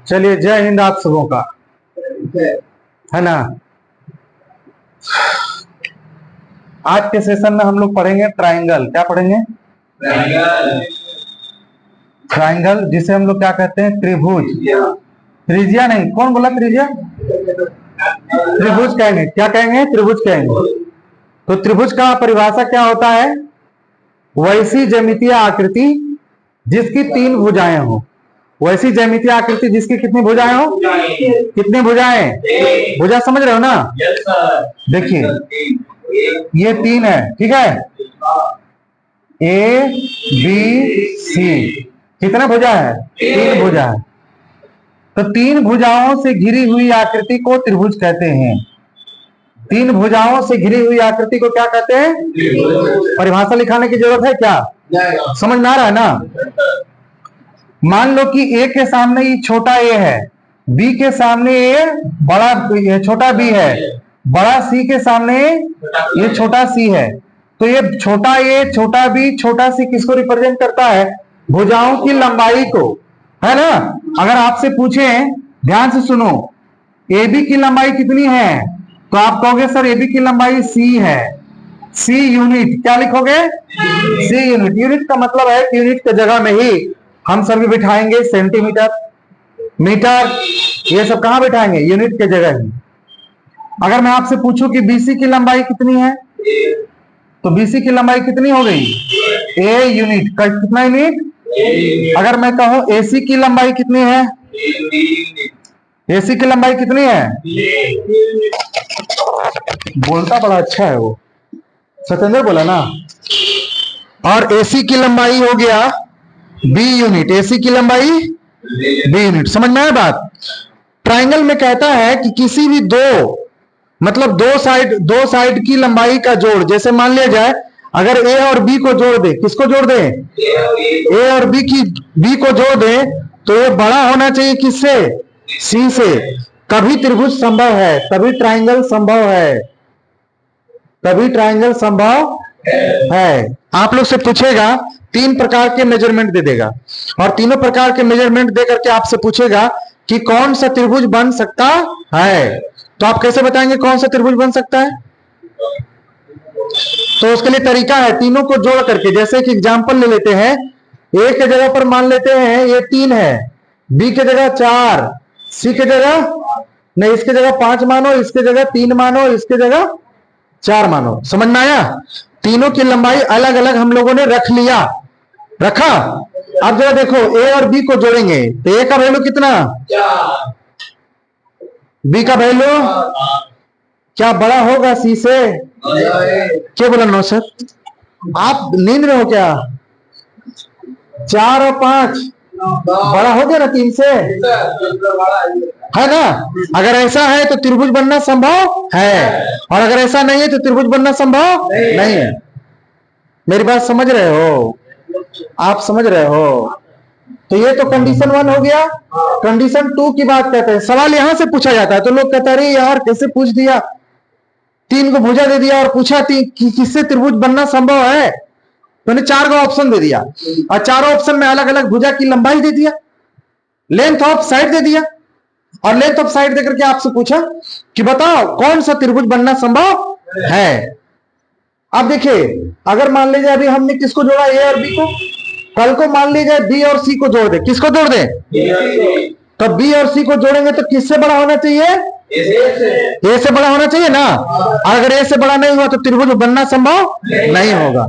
चलिए, जय हिंद आप सबों का, है ना। आज के सेशन में हम लोग पढ़ेंगे ट्राइंगल। क्या पढ़ेंगे? ट्राइंगल, जिसे हम लोग क्या कहते हैं? त्रिभुज। त्रिज्या नहीं, कौन बोला त्रिज्या? त्रिभुज कहेंगे। क्या कहेंगे? त्रिभुज कहेंगे। तो त्रिभुज का परिभाषा क्या होता है? वैसी ज्यामितीय आकृति जिसकी 3 भुजाएं हो। वैसी ज्यामितीय आकृति जिसकी कितनी भुजाएं हो? कितनी भुजाएं? भुजा समझ रहे हो ना? देखिए, ये 3 है, ठीक है। ए बी सी, कितना भुजा है? 3 भुजा है। तो 3 भुजाओं से घिरी हुई आकृति को त्रिभुज कहते हैं। 3 भुजाओं से घिरी हुई आकृति को क्या कहते हैं? परिभाषा लिखाने की जरूरत है क्या? समझ में आ रहा है ना? मान लो कि ए के सामने ये छोटा ए है, बी के सामने ए बड़ा छोटा बी है, बड़ा सी के सामने ये छोटा सी है। तो ये छोटा ए, छोटा बी, छोटा सी किसको रिप्रेजेंट करता है? भुजाओं की लंबाई को, है ना। अगर आपसे पूछे, ध्यान से सुनो, ए बी की लंबाई कितनी है, तो आप कहोगे सर ए बी की लंबाई सी है। सी यूनिट, क्या लिखोगे? सी यूनिट। यूनिट का मतलब है कि यूनिट की जगह में ही हम सभी बिठाएंगे सेंटीमीटर, मीटर, ये सब कहां बिठाएंगे? यूनिट के जगह ही। अगर मैं आपसे पूछूं कि बीसी की लंबाई कितनी है, तो बीसी की लंबाई कितनी हो गई? A unit. कितना यूनिट? अगर मैं कहूं एसी की लंबाई कितनी है? एसी की लंबाई कितनी है? बोलता बड़ा अच्छा है वो, सतेंद्र बोला ना। और एसी की लंबाई हो गया बी यूनिट। एसी की लंबाई बी यूनिट। समझ में आया बात? ट्राइंगल में कहता है कि किसी भी दो साइड की लंबाई का जोड़, जैसे मान लिया जाए अगर ए और बी को जोड़ दे, किसको जोड़ दे? ए और बी को जोड़ दे, तो ये बड़ा होना चाहिए किससे? सी से। तभी त्रिभुज संभव है, तभी ट्राइंगल संभव है, तभी ट्राइंगल संभव है। आप लोग से पूछेगा, 3 प्रकार के मेजरमेंट दे देगा, और तीनों प्रकार के मेजरमेंट दे करके आपसे पूछेगा कि कौन सा त्रिभुज बन सकता है। तो आप कैसे बताएंगे कौन सा त्रिभुज बन सकता है? तो उसके लिए तरीका है, तीनों को जोड़ करके। जैसे कि एग्जांपल ले लेते हैं, ए के जगह पर मान लेते हैं ये 3 है, बी के जगह 4, सी के जगह नहीं, इसके जगह 5 मानो, इसके जगह 3 मानो, इसके जगह 4 मानो। समझ में आया? तीनों की लंबाई अलग अलग हम लोगों ने रखा। अब जरा देखो, ए और बी को जोड़ेंगे तो ए का वैल्यू कितना? बी का वैल्यू क्या बड़ा होगा सी से? क्या बोला? नो सर, आप नींद में हो क्या? 4 और 5 बड़ा हो गया ना 3 से, है ना। अगर ऐसा है तो त्रिभुज बनना संभव है, और अगर ऐसा नहीं है तो त्रिभुज बनना संभव नहीं है। मेरी बात समझ रहे हो? आप समझ रहे हो? तो ये तो कंडीशन 1 हो गया। कंडीशन 2 की बात करते हैं। सवाल यहां से पूछा जाता है तो लोग कहते हैं, अरे यार कैसे पूछ दिया, 3 को भुजा दे दिया और पूछा कि किससे त्रिभुज बनना संभव है, तो 4 का ऑप्शन दे दिया, और चारों ऑप्शन में अलग अलग भुजा की लंबाई दे दिया, लेंथ ऑफ साइड दे दिया, और लेंथ ऑफ साइड देकर के आपसे पूछा कि बताओ कौन सा त्रिभुज बनना संभव है। अब देखिए, अगर मान लीजिए अभी हमने किसको जोड़ा? ए और बी को। कल को मान लीजिए बी और सी को जोड़ दे। किसको जोड़ दे? तो बी और सी को जोड़ेंगे तो किससे बड़ा होना चाहिए? ए से बड़ा होना चाहिए ना। अगर ए से बड़ा नहीं हुआ तो त्रिभुज बनना संभव नहीं होगा।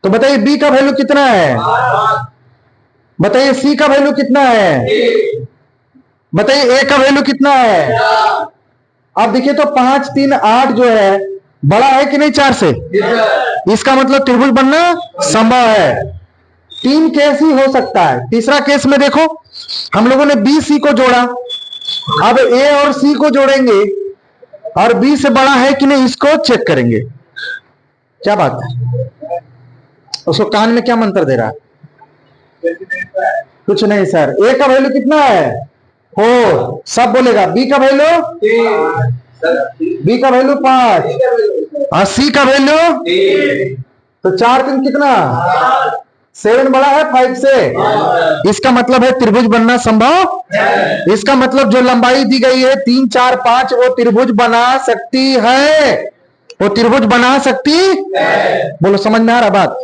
तो बताइए बी का वैल्यू कितना है? बताइए सी का वैल्यू कितना है? बताइए ए का वैल्यू कितना है? अब देखिए तो 5, 3, 8 जो है बड़ा है कि नहीं 4 से? इसका मतलब त्रिभुज बनना संभव है। 3 केस ही हो सकता है। तीसरा केस में देखो, हम लोगों ने बी सी को जोड़ा, अब ए और सी को जोड़ेंगे और बी से बड़ा है कि नहीं इसको चेक करेंगे। क्या बात है? उसको कान में क्या मंत्र दे रहा है? कुछ नहीं सर। ए का वैल्यू कितना है? 4। सब बोलेगा। बी का वैल्यू? बी का वैल्यू 5 और सी का वैल्यू? तो 4 3 कितना? 7 बड़ा है 5 से, इसका मतलब है त्रिभुज बनना संभव। इसका मतलब जो लंबाई दी गई है 3 4 5 वो त्रिभुज बना सकती है, वो त्रिभुज बना सकती है। बोलो समझ में आ रहा बात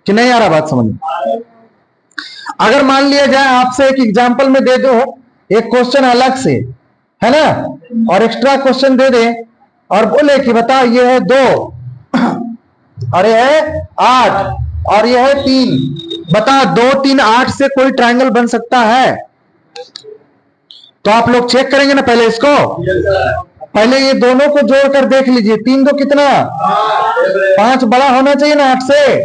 कि नहीं आ रहा बात समझ में? अगर मान लिया जाए आपसे एक एग्जांपल में दे दो एक क्वेश्चन अलग से, है ना, और एक्स्ट्रा क्वेश्चन दे दे और बोले कि बता ये है 2 और ये है 8 और ये है 3, बता 2 3 8 से कोई ट्रायंगल बन सकता है? तो आप लोग चेक करेंगे ना पहले इसको, पहले ये दोनों को जोड़कर देख लीजिए। 3 2 कितना 5 बड़ा होना चाहिए ना 8 से,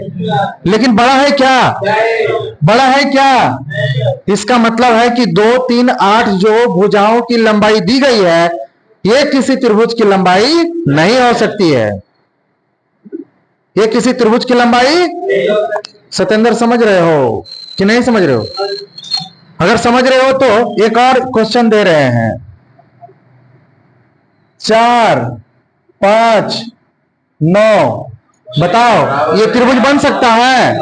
लेकिन बड़ा है क्या? बड़ा है क्या? इसका मतलब है कि 2 3 8 जो भुजाओं की लंबाई दी गई है ये किसी त्रिभुज की लंबाई नहीं हो सकती है, ये किसी त्रिभुज की लंबाई। सत्येंद्र समझ रहे हो कि नहीं समझ रहे हो? अगर समझ रहे हो तो एक और क्वेश्चन दे रहे हैं। 4 5 9 बताओ ये त्रिभुज बन सकता है?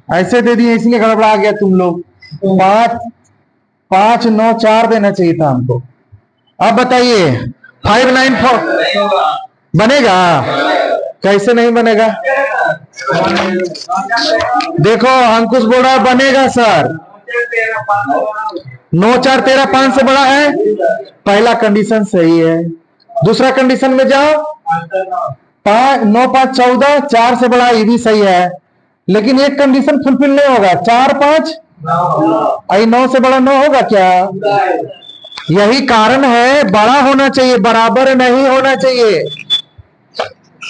ऐसे दे दिए इसलिए गड़बड़ा गया तुम लोग। 5 5 9 4 देना चाहिए था हमको। अब बताइए 5 9 4 बनेगा? कैसे नहीं बनेगा? देखो अंकुश बोल रहा बनेगा सर। 9 4 13 5 से बड़ा है, पहला कंडीशन सही है। दूसरा कंडीशन में जाओ 9 5 14 4 से बड़ा, ये भी सही है, लेकिन एक कंडीशन फुलफिल नहीं होगा। 4 5 9 से बड़ा 9 होगा क्या? यही कारण है बड़ा होना चाहिए, बराबर नहीं होना चाहिए।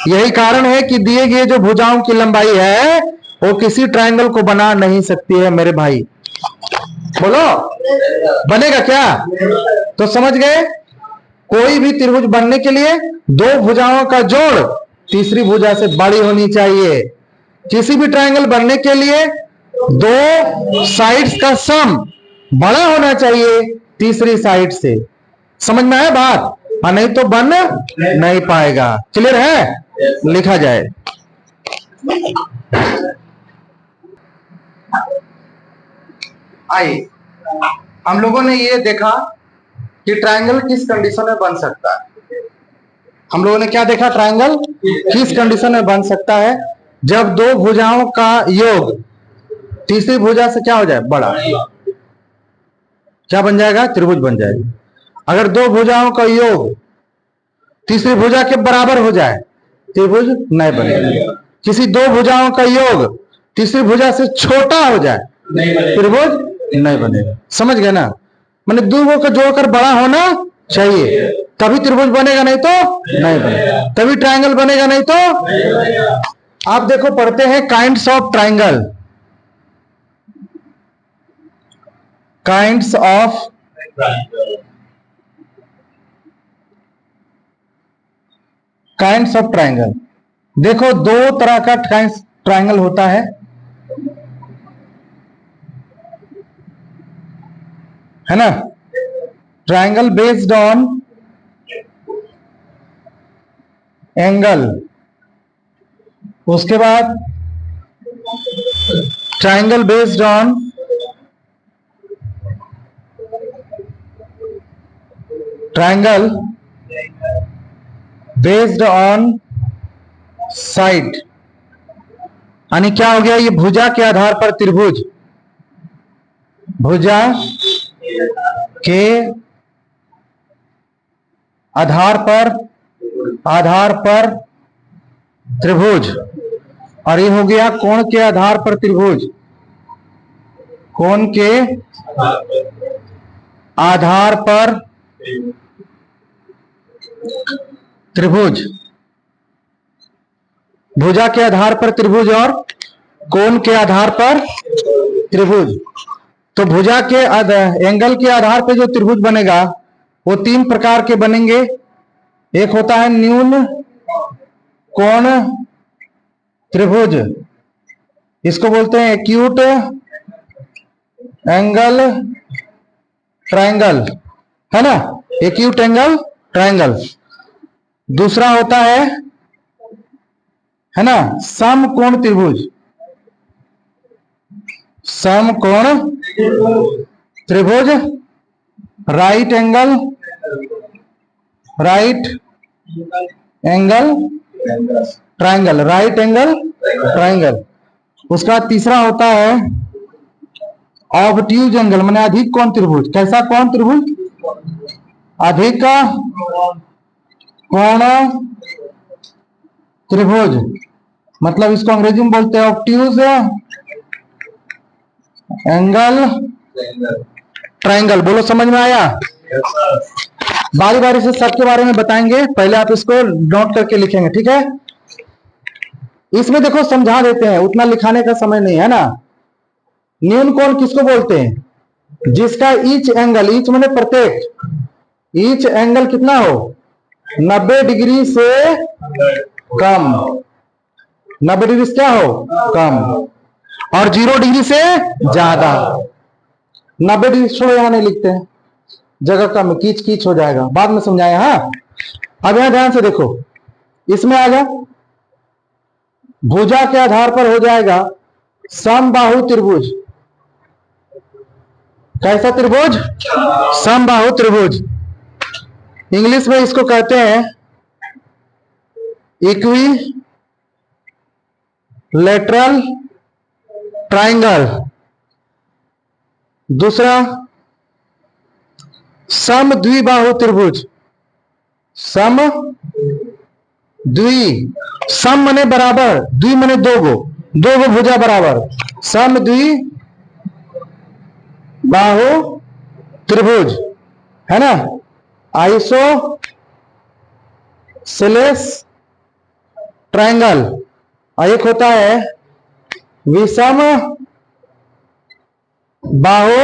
यही कारण है कि दिए गए जो भुजाओं की लंबाई है वो किसी ट्रायंगल को बना नहीं सकती है मेरे भाई। बोलो बनेगा क्या? तो समझ गए, कोई भी त्रिभुज बनने के लिए 2 भुजाओं का जोड़ तीसरी भुजा से बड़ी होनी चाहिए। किसी भी ट्रायंगल बनने के लिए 2 साइड्स का सम बड़ा होना चाहिए तीसरी साइड से। समझ में आया बात? और नहीं तो बन नहीं पाएगा। क्लियर है? लिखा जाए। आइए हम लोगों ने ये देखा कि ट्रायंगल किस कंडीशन में बन सकता है। हम लोगों ने क्या देखा? ट्रायंगल किस कंडीशन में बन सकता है? जब 2 भुजाओं का योग तीसरी भुजा से क्या हो जाए? बड़ा। क्या बन जाएगा? त्रिभुज बन जाएगा। अगर 2 भुजाओं का योग तीसरी भुजा के बराबर हो जाए त्रिभुज नहीं बनेगा। किसी 2 भुजाओं का योग तीसरी भुजा से छोटा हो जाए त्रिभुज नहीं बनेगा। समझ गए ना? मैंने 2 को जोड़कर बड़ा होना चाहिए तभी त्रिभुज बनेगा, नहीं तो नहीं बनेगा। तभी ट्रायंगल बनेगा, नहीं तो। आप देखो पढ़ते हैं kinds of triangle, kinds of kinds of triangle. देखो 2 तरह का ट्रायंगल होता है ना? ट्रायंगल बेस्ड ऑन एंगल, उसके बाद triangle based on triangle based on side. यानी क्या हो गया? ये भुजा के आधार पर त्रिभुज, भुजा के आधार पर त्रिभुज। और ये हो गया कोण के आधार पर त्रिभुज, कोण के आधार पर त्रिभुज, भुजा के आधार पर त्रिभुज और कोण के आधार पर त्रिभुज। तो भुजा के एंगल के आधार पर जो त्रिभुज बनेगा वो 3 प्रकार के बनेंगे। एक होता है न्यून कोण त्रिभुज, इसको बोलते हैं एक्यूट एंगल ट्रायंगल, है ना? Acute angle triangle. दूसरा होता है ना समकोण त्रिभुज, समकोण त्रिभुज, right angle triangle, right angle triangle. उसका तीसरा होता है ऑब्ट्यूज एंगल, माने अधिक कोण त्रिभुज। कैसा कोण त्रिभुज? अधिक कोण त्रिभुज, मतलब इसको अंग्रेजी में बोलते हैं ऑब्ट्यूज एंगल ट्राइंगल। बोलो समझ में आया? बारी बारी से सबके बारे में बताएंगे, पहले आप इसको नोट करके लिखेंगे, ठीक है? इसमें देखो समझा देते हैं, उतना लिखाने का समय नहीं है ना। न्यून कोण किसको बोलते हैं? जिसका ईच एंगल, ईच माने प्रत्येक, ईच एंगल कितना हो? 90 डिग्री से कम। 90 डिग्री से क्या हो? कम। और 0 डिग्री से ज्यादा। 90 डिग्री छोड़ो, यहां नहीं लिखते हैं, जगह कम, कीच कीच हो जाएगा, बाद में समझाए। हाँ, अब यहां ध्यान से देखो, इसमें आएगा भुजा के आधार पर हो जाएगा समबाहु त्रिभुज। कैसा त्रिभुज? समबाहु त्रिभुज। इंग्लिश में इसको कहते हैं इक्विलैटरल ट्राइंगल। दूसरा समद्विबाहु त्रिभुज। सम मने बराबर, द्वि मने दो गो भुजा बराबर, समद्विबाहु त्रिभुज है ना। आइसोसेलेस ट्राइंगल, और एक होता है विषम बाहु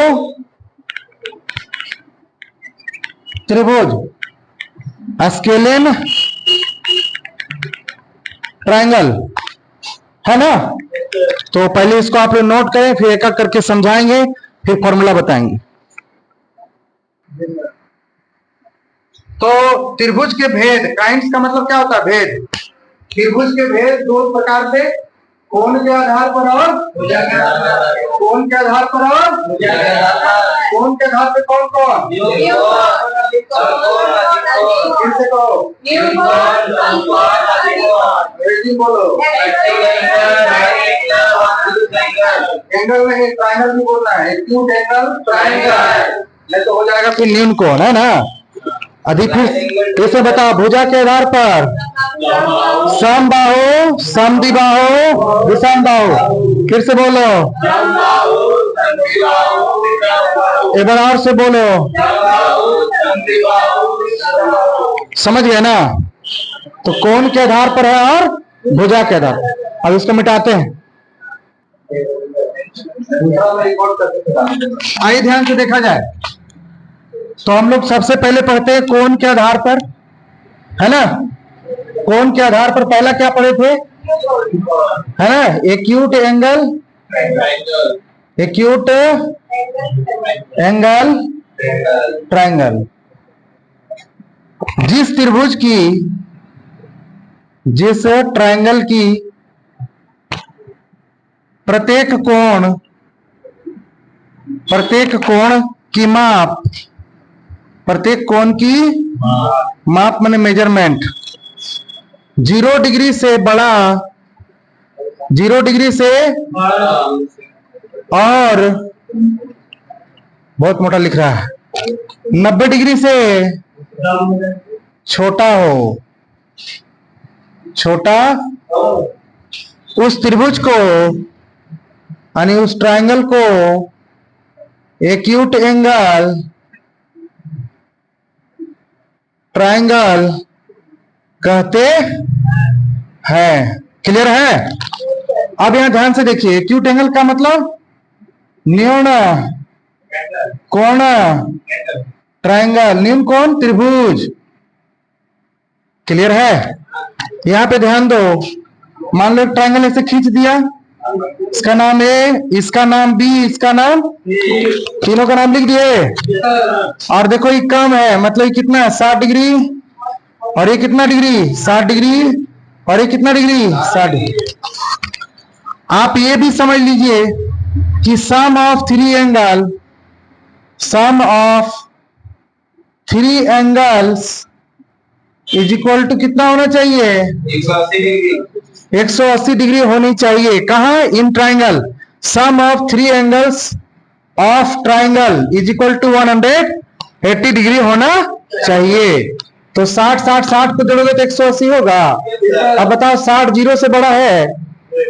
त्रिभुज, स्केलेन ट्राइंगल, है ना। तो पहले इसको आप लोग नोट करें, फिर एक एक करके समझाएंगे, फिर फॉर्मूला बताएंगे। तो त्रिभुज के भेद, काइंड्स का मतलब क्या होता है? भेद। त्रिभुज के भेद दो प्रकार से, कोण के आधार पर और भुजा के आधार पर। कोण के आधार पर और भुजा के आधार पर। कोण के आधार पर कौन कौन? फिर से कहो, बोलो। एंगल नहीं, ट्राइंगल भी बोलना है, एक्यूट एंगल ट्राइंगल, नहीं तो हो जाएगा फिर न्यून कोण, है ना। अधिक इसे बताओ, भुजा के आधार पर समबाहु, समद्विबाहु, विषमबाहु। फिर से बोलो, एक बार और से बोलो, समझ गए ना। तो कोण के आधार पर है और भुजा के आधार। अब इसको मिटाते हैं, आइए ध्यान से देखा जाए। तो हम लोग सबसे पहले पढ़ते हैं कोण के आधार पर, है ना। कोण के आधार पर पहला क्या पढ़े थे? है ना, एक्यूट एंगल ट्राइंगल। जिस ट्राइंगल की प्रत्येक कोण की माप माने मेजरमेंट 0 डिग्री से बड़ा, 0 डिग्री से और बहुत मोटा लिख रहा है, 90 डिग्री से छोटा हो, उस त्रिभुज को यानी उस ट्राइंगल को एक्यूट एंगल ट्राइंगल कहते हैं। क्लियर है? अब यहां ध्यान से देखिए, एक्यूट एंगल का मतलब न्यून कोण ट्राइंगल, न्यून कोण त्रिभुज। क्लियर है? यहां पे ध्यान दो, मान लो ट्राइंगल ऐसे खींच दिया, इसका नाम ए, इसका नाम बी, इसका नाम, तीनों का नाम लिख दिए। और देखो ये कम है, मतलब ये कितना है? 60 डिग्री, और ये कितना डिग्री? 60 डिग्री, और ये कितना डिग्री? 60 डिग्री। आप ये भी समझ लीजिए कि sum of three angles is equal to कितना होना चाहिए? 180 डिग्री होनी चाहिए। कहा? In triangle. Sum of three angles of triangle is equal to 180 degree होना चाहिए। तो 60 को जोड़ोगे तो 180 होगा। अब बताओ 60 जीरो से बड़ा है?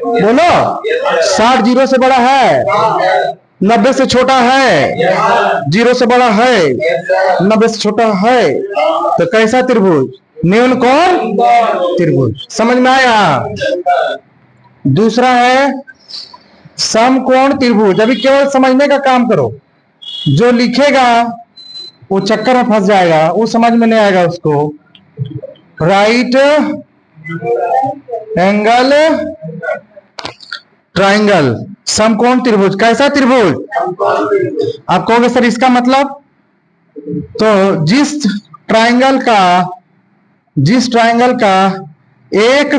बोलो 60 जीरो से बड़ा है? 90 से छोटा है? जीरो से बड़ा है? 90 से छोटा है? तो कैसा त्रिभुज? न्यून कोण त्रिभुज। समझ में आया? दूसरा है समकोण त्रिभुज। अभी केवल समझने का काम करो, जो लिखेगा वो चक्कर में फंस जाएगा, वो समझ में नहीं आएगा उसको। राइट एंगल ट्राइंगल, समकोण त्रिभुज। कैसा त्रिभुज? आप कहोगे सर इसका मतलब? तो जिस ट्राइंगल का एक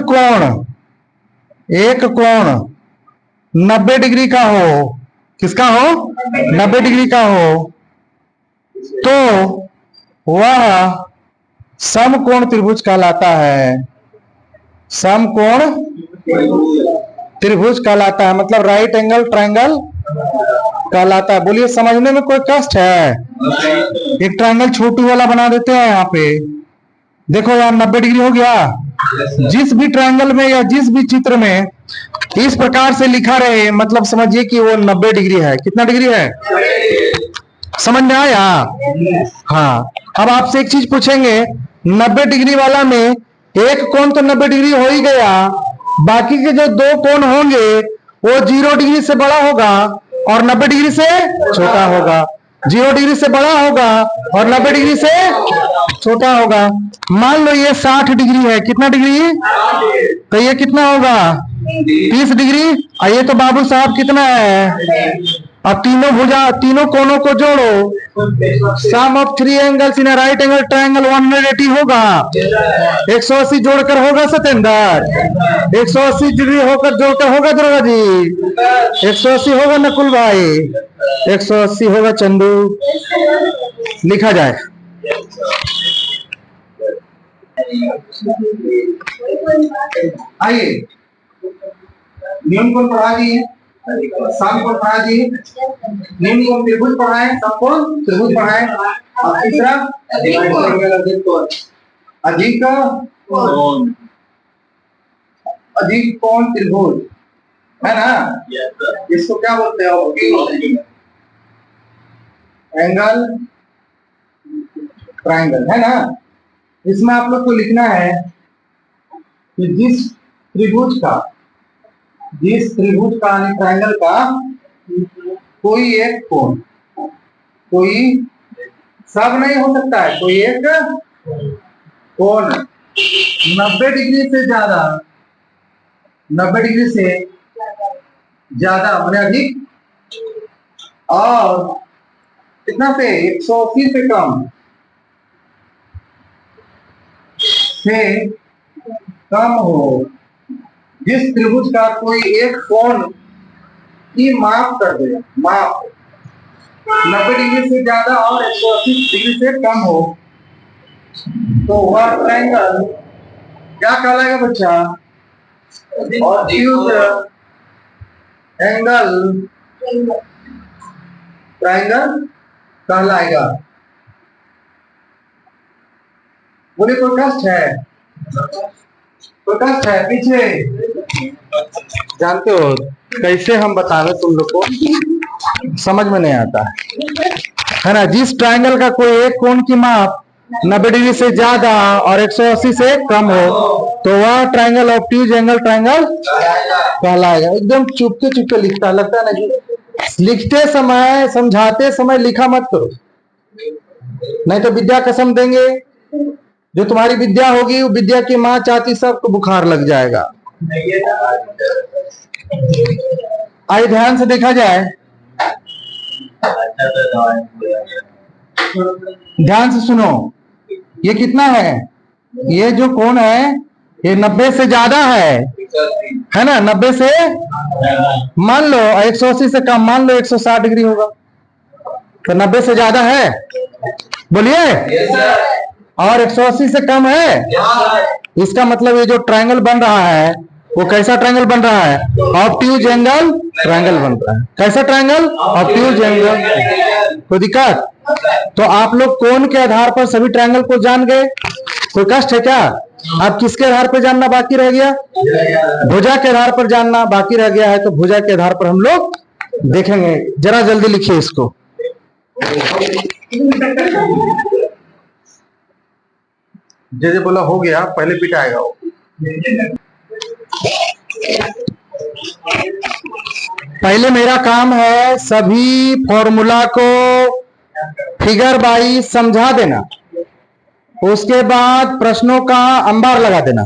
कोण 90 डिग्री का हो, किसका हो? 90 डिग्री का हो, तो वह समकोण त्रिभुज कहलाता है। समकोण त्रिभुज कहलाता है, मतलब राइट एंगल ट्रायंगल कहलाता है। बोलिए समझने में कोई कष्ट है? एक ट्रायंगल छोटू वाला बना देते हैं। यहाँ पे देखो यार 90 डिग्री हो गया। जिस भी ट्रायंगल में या जिस भी चित्र में इस प्रकार से लिखा रहे, मतलब समझिए कि वो 90 डिग्री है। कितना डिग्री है? समझ में आया? हाँ। अब आपसे एक चीज पूछेंगे, 90 डिग्री वाला में एक कोण तो 90 डिग्री हो ही गया, बाकी के जो दो कोण होंगे वो 0 डिग्री से बड़ा होगा और 90 डिग्री से छोटा होगा। 0 डिग्री से बड़ा होगा और 90 डिग्री से छोटा होगा। मान लो ये 60 डिग्री है। कितना डिग्री? तो ये कितना होगा? 30 डिग्री। और ये तो बाबू साहब कितना है? अब तीनों कोनों को जोड़ो। Sum of three angles in right angle triangle 180 होगा। 180 जोड़कर होगा सतेंद्र? 180 डिग्री होकर जोड़कर होगा दुर्गा जी? 180 होगा नकुल भाई? 180 होगा चंदू? लिखा जाए। आइए नियम को पढ़ा दिए, सम को पढ़ा दिए, नियम को त्रिभुज पढ़ाए, समकोण त्रिभुज पढ़ाए, और तीसरा अधिक कोण त्रिभुज है ना? इसको क्या बोलते हो? एंगल ट्रायंगल है ना? इसमें आप लोग को लिखना है कि जिस त्रिभुज का ट्रायंगल का कोई एक कोण, कोई सब नहीं हो सकता है, कोई एक कोण 90 डिग्री से ज्यादा, 90 डिग्री से ज्यादा मैंने अधिक, और कितना से 180 से कम हो, जिस त्रिभुज का कोई एक कोण की माप कर दे, माप 90 डिग्री से ज्यादा और 180 डिग्री से कम हो, तो वह ट्रायंगल क्या कहलाएगा बच्चा? ऑब्ट्यूज एंगल ट्रायंगल कहलाएगा। बोले कोई कष्ट है? कोई कष्ट है? पीछे जानते हो कैसे हम बता रहे, तुम लोग को समझ में नहीं आता है ना? जिस ट्रायंगल का कोई एक कोण की माप 90 डिग्री से ज्यादा और 180 से कम हो, तो वह ट्रायंगल ऑब्ट्यूज एंगल ट्रायंगल कहलाएगा। एकदम चुपके चुपके लिखता लगता है ना कि लिखते समय समझाते समय लिखा मत करो, नहीं तो विद्या कसम देंगे जो तुम्हारी विद्या होगी वो विद्या की माँ चाहती सबको बुखार लग जाएगा। आइए ध्यान से देखा जाए, ध्यान से सुनो। ये कितना है? ये जो कोण है ये 90 से ज्यादा है ना? 90 से मान लो 180 से कम, मान लो 160 डिग्री होगा, तो 90 से ज्यादा है, बोलिए। और 180 से कम है, इसका मतलब ये जो ट्रायंगल बन रहा है वो कैसा ट्रायंगल बन रहा है? ऑब्ट्यूज एंगल ट्रायंगल बन रहा है। कैसा ट्रायंगल? Obtuse angle. कोई दिक्कत? तो आप लोग कोण के आधार पर सभी ट्रायंगल को जान गए, कोई कष्ट है क्या? अब किसके आधार पर जानना बाकी रह गया? भुजा के आधार पर जानना बाकी रह गया है, तो भुजा के आधार पर हम लोग देखेंगे। जरा जल्दी लिखिए इसको। जैसे बोला हो गया, पहले पिटाएगा वो। पहले मेरा काम है सभी फॉर्मूला को फिगर वाइज समझा देना, उसके बाद प्रश्नों का अंबार लगा देना,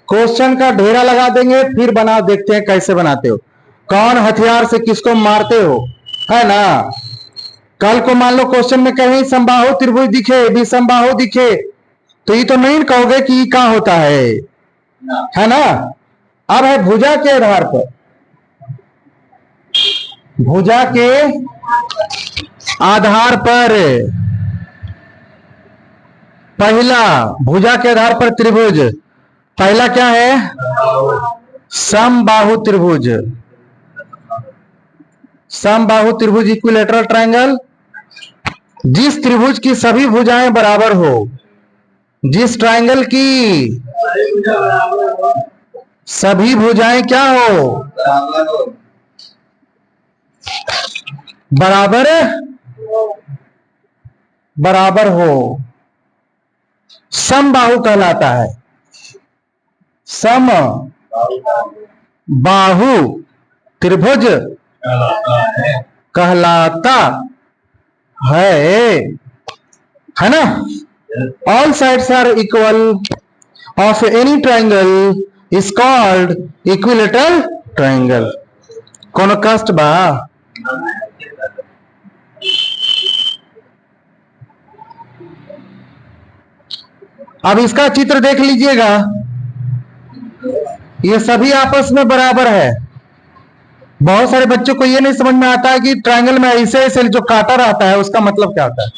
क्वेश्चन का ढेरा लगा देंगे, फिर बना देखते हैं कैसे बनाते हो, कौन हथियार से किसको मारते हो, है ना? कल को मान लो क्वेश्चन में कहीं समबाहु त्रिभुज दिखे, विसंबाहु दिखे, तो ये तो नहीं कहोगे कि कहां होता है ना? अब है भुजा के आधार पर, भुजा के आधार पर पहला, भुजा के आधार पर त्रिभुज पहला क्या है? समबाहु त्रिभुज। समबाहु त्रिभुज इक्विलेटरल ट्रायंगल, जिस त्रिभुज की सभी भुजाएं बराबर हो, जिस ट्रायंगल की सभी भुजाएं क्या हो? बराबर हो, समबाहु कहलाता है। सम बाहु त्रिभुज कहलाता है ना? All sides are equal of any triangle is called equilateral triangle. कोनो कष्ट बा? अब इसका चित्र देख लीजिएगा, ये सभी आपस में बराबर है। बहुत सारे बच्चों को ये नहीं समझ में आता है कि ट्रायंगल में ऐसे ऐसे जो काटा रहता है उसका मतलब क्या होता है।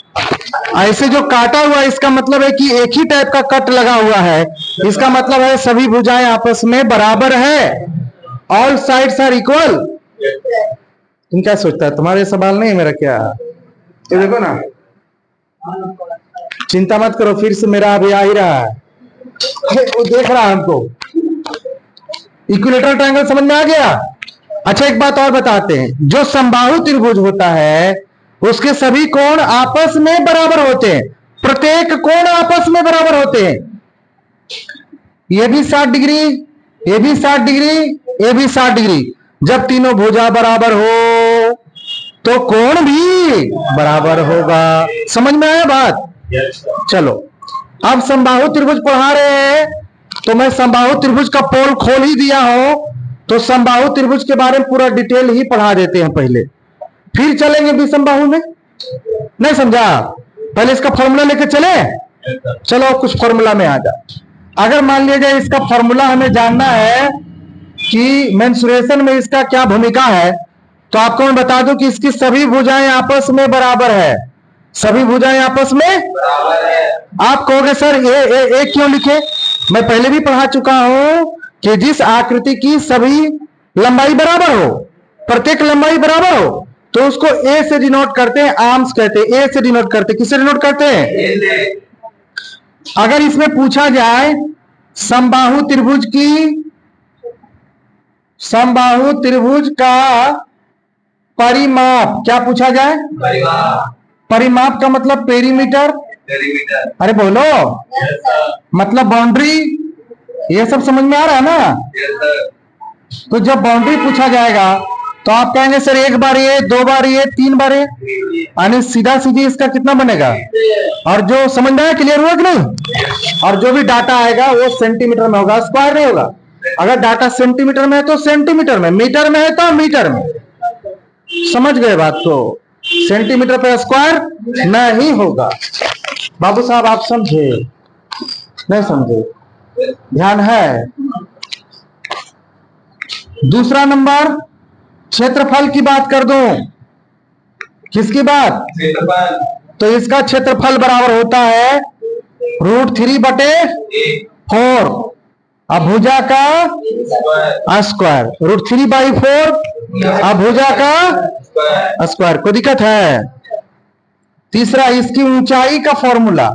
ऐसे जो काटा हुआ इसका मतलब है कि एक ही टाइप का कट लगा हुआ है, इसका मतलब है सभी भुजाएं आपस में बराबर है। All sides are equal. तुम क्या सोचता है? तुम्हारे सवाल नहीं है मेरा क्या? ये देखो ना, चिंता मत करो, फिर से मेरा अभी आ ही रहा है, वो देख रहा है हमको। इक्विलेटरल ट्रायंगल समझ में आ गया? अच्छा एक बात और बताते हैं, जो समबाहु त्रिभुज होता है उसके सभी कोण आपस में बराबर होते हैं, प्रत्येक कोण आपस में बराबर होते हैं। ये भी 60 डिग्री, ये भी 60 डिग्री, ये भी 60 डिग्री। जब तीनों भुजा बराबर हो तो कोण भी बराबर होगा। समझ में आया बात? चलो अब समबाहु त्रिभुज पढ़ा रहे हैं, तो मैं समबाहु त्रिभुज का पोल खोल ही दिया हो, तो समबाहु त्रिभुज के बारे में पूरा डिटेल ही पढ़ा देते हैं पहले, फिर चलेंगे विसंबाहु में। नहीं समझा? पहले इसका फॉर्मूला लेके चले। चलो कुछ फॉर्मूला में आ जा। अगर मान लिया जाए इसका फॉर्मूला हमें जानना है कि मेंसुरेशन में इसका क्या भूमिका है, तो आपको मैं बता दूं कि इसकी सभी भुजाएं आपस में बराबर है। सभी भुजाएं आपस में बराबर है। आप कहोगे सर ये क्यों लिखे? मैं पहले भी पढ़ा चुका हूं कि जिस आकृति की सभी लंबाई बराबर हो, प्रत्येक लंबाई बराबर हो, तो उसको ए से डिनोट करते हैं, आर्म्स कहते हैं। ए से डिनोट करते हैं, किससे डिनोट करते हैं? अगर इसमें पूछा जाए समबाहु त्रिभुज की, समबाहु त्रिभुज का परिमाप क्या पूछा जाए? परिमाप का मतलब पेरीमीटर। अरे बोलो, मतलब बाउंड्री। ये सब समझ में आ रहा है ना? तो जब बाउंड्री पूछा जाएगा तो आप कहेंगे सर एक बार ये, दो बार ये, तीन बार ये, यानी सीधा सीधी इसका कितना बनेगा? और जो समझ में आया, क्लियर हुआ कि नहीं? और जो भी डाटा आएगा वो सेंटीमीटर में होगा, स्क्वायर नहीं होगा। अगर डाटा सेंटीमीटर में है तो सेंटीमीटर में, मीटर में है तो मीटर में। समझ गए बात को? सेंटीमीटर पे स्क्वायर नहीं होगा। बाबू साहब आप समझे? नहीं समझे? ध्यान है। दूसरा नंबर, क्षेत्रफल की बात कर दूं। किसकी बात? क्षेत्रफल। तो इसका क्षेत्रफल बराबर होता है √3/4। अब भुजा का स्क्वायर, √3/4 अब भुजा का स्क्वायर। कोई दिक्कत है? तीसरा, इसकी ऊंचाई का फॉर्मूला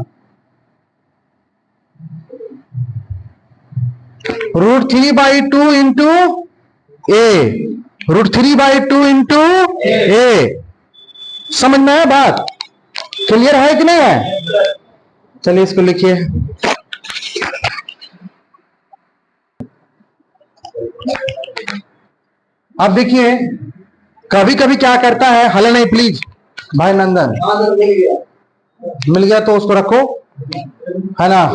√3/2 इंटू ए, √3/2 इंटू ए। समझ में है बात? क्लियर है कि नहीं है? चलिए इसको लिखिए। अब देखिए, कभी कभी क्या करता है, हल नहीं प्लीज भाई नंदन, मिल गया तो उसको रखो, है ना?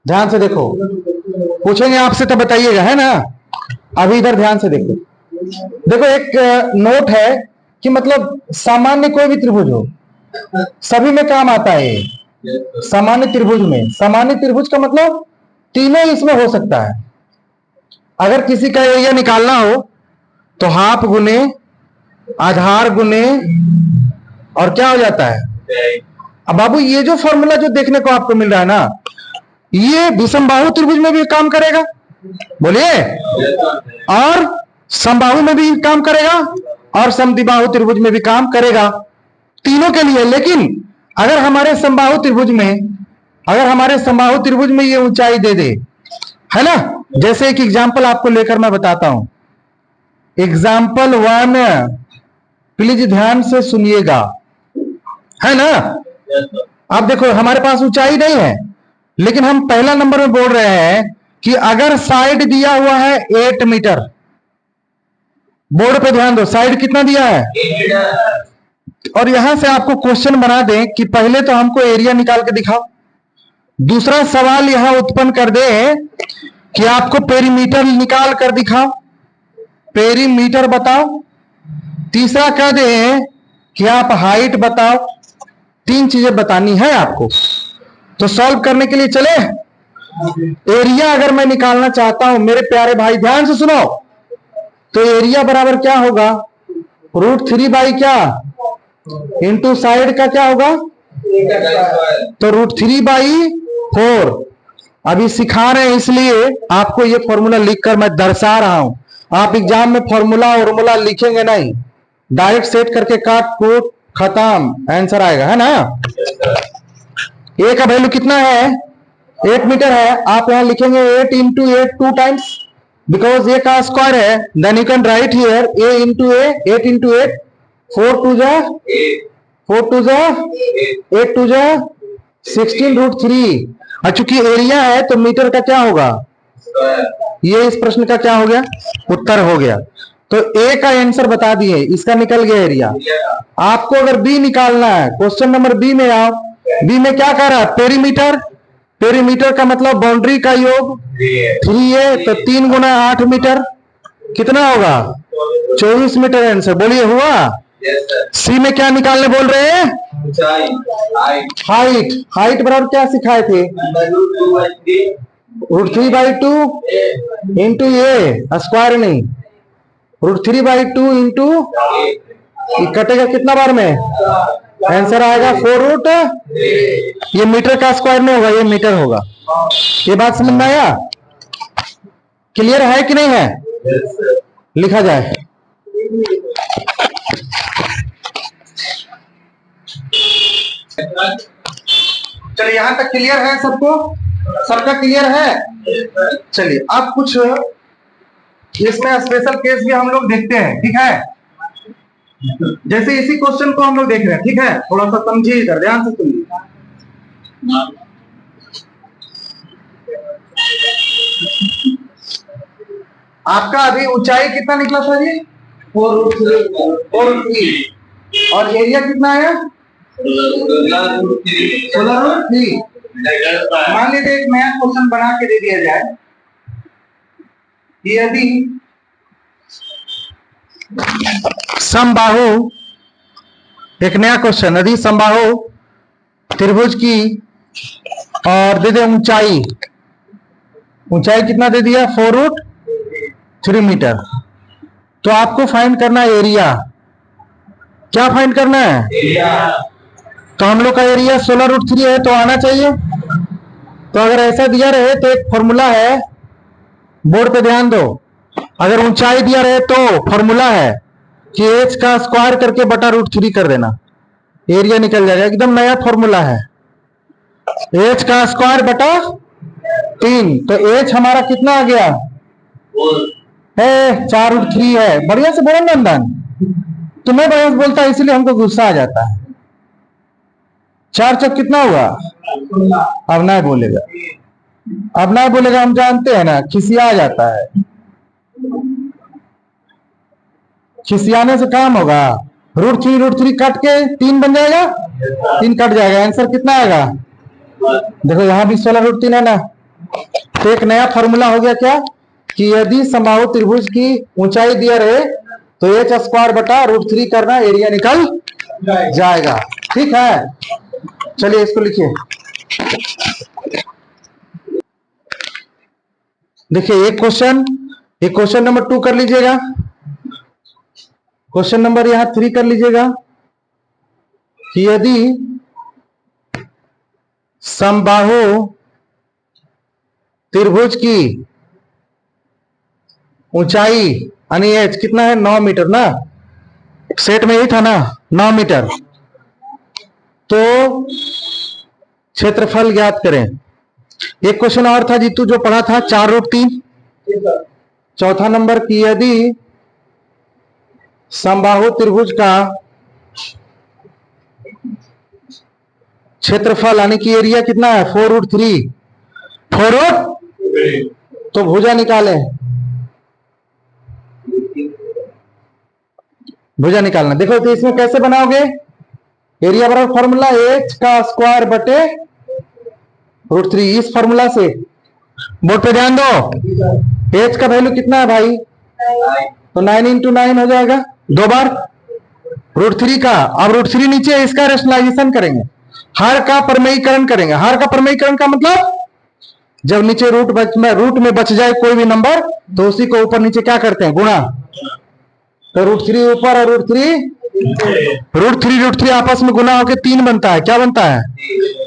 ध्यान से देखो, पूछेंगे आपसे तो बताइएगा, है ना? अभी इधर ध्यान से देखो। देखो एक नोट है कि मतलब सामान्य कोई भी त्रिभुज हो, सभी में काम आता है। सामान्य त्रिभुज में, सामान्य त्रिभुज का मतलब तीनों इसमें हो सकता है। अगर किसी का एरिया निकालना हो तो हाफ गुने आधार गुने और क्या हो जाता है? अब बाबू ये जो फॉर्मूला जो देखने को आपको मिल रहा है ना, ये विषमबाहु त्रिभुज में भी काम करेगा, बोलिए, और समबाहु में भी काम करेगा, और समद्विबाहु त्रिभुज में भी काम करेगा, तीनों के लिए। लेकिन अगर हमारे समबाहु त्रिभुज में ये ऊंचाई दे दे, है ना? जैसे एक एग्जांपल आपको लेकर मैं बताता हूं। एग्जाम्पल 1 प्लीज ध्यान से सुनिएगा, है ना? अब देखो, हमारे पास ऊंचाई नहीं है, लेकिन हम पहला नंबर में बोल रहे हैं कि अगर साइड दिया हुआ है 8 मीटर, बोर्ड पे ध्यान दो, साइड कितना दिया है? 8 मीटर। और यहां से आपको क्वेश्चन बना दें कि पहले तो हमको एरिया निकाल के दिखाओ, दूसरा सवाल यहां उत्पन्न कर दे कि आपको पेरीमीटर निकाल कर दिखाओ, पेरीमीटर बताओ, तीसरा कह दे कि आप हाइट बताओ। 3 चीजें बतानी है आपको। तो सॉल्व करने के लिए चले। एरिया अगर मैं निकालना चाहता हूं मेरे प्यारे भाई, ध्यान से सुनो, तो एरिया बराबर क्या होगा? √3 क्या इंटू साइड का क्या होगा? तो √3/4। अभी सिखा रहे हैं इसलिए आपको ये फॉर्मूला लिखकर मैं दर्शा रहा हूं। आप एग्जाम में फॉर्मूला लिखेंगे नहीं, डायरेक्ट सेट करके काट कूट खत्म, आंसर आएगा, है ना? ए का वैल्यू कितना है? 8 मीटर है। आप यहां लिखेंगे 8 इंटू 8 2 टाइम्स, बिकॉज ए का स्क्वायर है। Then you can write here A into A, 8 into 8, 4 2 जा 8 2 जा 16 √3। और चूंकि एरिया है तो मीटर का क्या होगा? ये इस प्रश्न का क्या हो गया? उत्तर हो गया। तो ए का आंसर बता दिए, इसका निकल गया एरिया। आपको अगर बी निकालना है, क्वेश्चन नंबर बी में आओ। बी में क्या कह रहा है? पेरीमीटर। पेरीमीटर का मतलब बाउंड्री का योग 3a, तो 3 गुना 8 मीटर कितना होगा? 24 मीटर आंसर। बोलिए, हुआ? सी में क्या निकालने बोल रहे हैं? हाइट। हाइट बराबर क्या सिखाए थे? √3/2 इंटू ए, स्क्वायर नहीं, √3/2 इंटू, कटेगा कितना बार में? आंसर आएगा 4 ये मीटर का स्क्वायर नहीं होगा, ये मीटर होगा। ये बात समझ में आया? क्लियर है कि नहीं है? लिखा जाए। चलिए, यहां तक क्लियर है सबको? सबका क्लियर है? चलिए, अब कुछ इसमें स्पेशल केस भी हम लोग देखते हैं, ठीक है? जैसे इसी क्वेश्चन को हम लोग देख रहे हैं, ठीक है? थोड़ा सा समझिए, इधर ध्यान से सुनिए। आपका अभी ऊंचाई कितना निकला था जी? 4√3। और एरिया कितना है? 16√3। मान लीजिए एक नया क्वेश्चन बना के दे दिया जाए कि यदि समबाहु, एक नया क्वेश्चन, यदि समबाहु त्रिभुज की और दे दे ऊंचाई ऊंचाई कितना दे दिया 4√3 मीटर। तो आपको फाइंड करना है एरिया। क्या फाइंड करना है? एरिया। तो हम लोग का एरिया 16√3 है, तो आना चाहिए। तो अगर ऐसा दिया रहे तो एक फॉर्मूला है, बोर्ड पे ध्यान दो। अगर ऊंचाई दिया रहे तो फॉर्मूला है कि h का स्क्वायर करके बटा √3 कर देना, एरिया निकल जाएगा। एकदम नया फॉर्मूला है, h का स्क्वायर बटा 3। तो h हमारा कितना आ गया है? 4√3 है। बढ़िया से बोलो नंदन, तुम्हें बढ़िया से बोलता है इसलिए हमको गुस्सा आ जाता है। 4 चौक कितना हुआ? अब नहीं बोलेगा, अब नहीं बोलेगा, हम जानते हैं ना, खिसिया जाता है। खिसियाने से काम होगा? √3 कट के 3 बन जाएगा, 3 कट जाएगा, आंसर कितना आएगा? देखो यहां भी 16√3 है ना। तो एक नया फॉर्मूला हो गया क्या कि यदि समबाहु त्रिभुज की ऊंचाई दिया रहे तो h स्क्वायर बटा √3 करना, एरिया निकल जाएगा। ठीक है, चलिए इसको लिखिए। देखिए एक क्वेश्चन नंबर 2 कर लीजिएगा, क्वेश्चन नंबर यहां 3 कर लीजिएगा कि यदि समबाहु त्रिभुज की ऊंचाई यानी h कितना है? 9 मीटर ना, सेट में ही था ना 9 मीटर। तो क्षेत्रफल ज्ञात करें। एक क्वेश्चन और था जीतू जो पढ़ा था 4√3। चौथा नंबर की यदि समबाहु त्रिभुज का क्षेत्रफल यानी कि एरिया कितना है? 4√3। तो भुजा निकालें, भुजा निकालना। देखो तो इसमें कैसे बनाओगे? एरिया बराबर फॉर्मूला h का स्क्वायर बटे √3। इस फॉर्मूला से बोर्ड पे ध्यान दो, h का वैल्यू कितना है भाई? तो 9 × 9 हो जाएगा, 2 बार √3 का। अब √3 नीचे, इसका रेशनलाइजेशन करेंगे, हर का परमेयीकरण करेंगे। हर का परमेयीकरण का मतलब जब नीचे रूट में बच जाए कोई भी नंबर तो उसी को ऊपर नीचे क्या करते हैं? गुणा। तो √3 ऊपर और √3 आपस में गुना होकर 3 बनता है। क्या बनता है?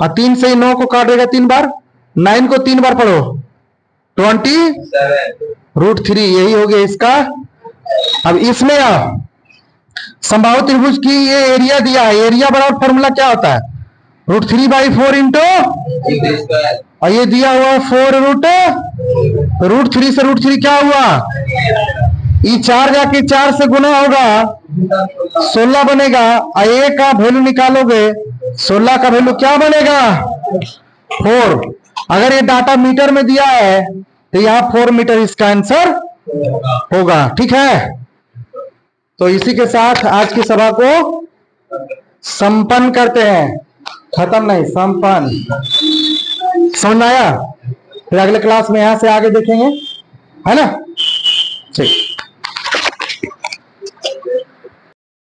और 3 से ही 9 को काटेगा 3 बार, 9 को 3 बार पढ़ो, 20√3। यही हो गया इसका। अब इसमें समबाहु त्रिभुज की ये एरिया दिया है, एरिया बराबर फॉर्मूला क्या होता है? √3/4 इंटू, और ये दिया हुआ 4√3 से √3 क्या हुआ? ये 4 जाके 4 से गुना होगा 16 बनेगा। और a का वैल्यू निकालोगे, 16 का वैल्यू क्या बनेगा? 4। अगर ये डाटा मीटर में दिया है तो यहाँ 4 मीटर इसका आंसर होगा। ठीक है, तो इसी के साथ आज की सभा को संपन्न करते हैं। खत्म नहीं, संपन्न। समझ में आया? फिर अगले क्लास में यहां से आगे देखेंगे, है ना? ठीक।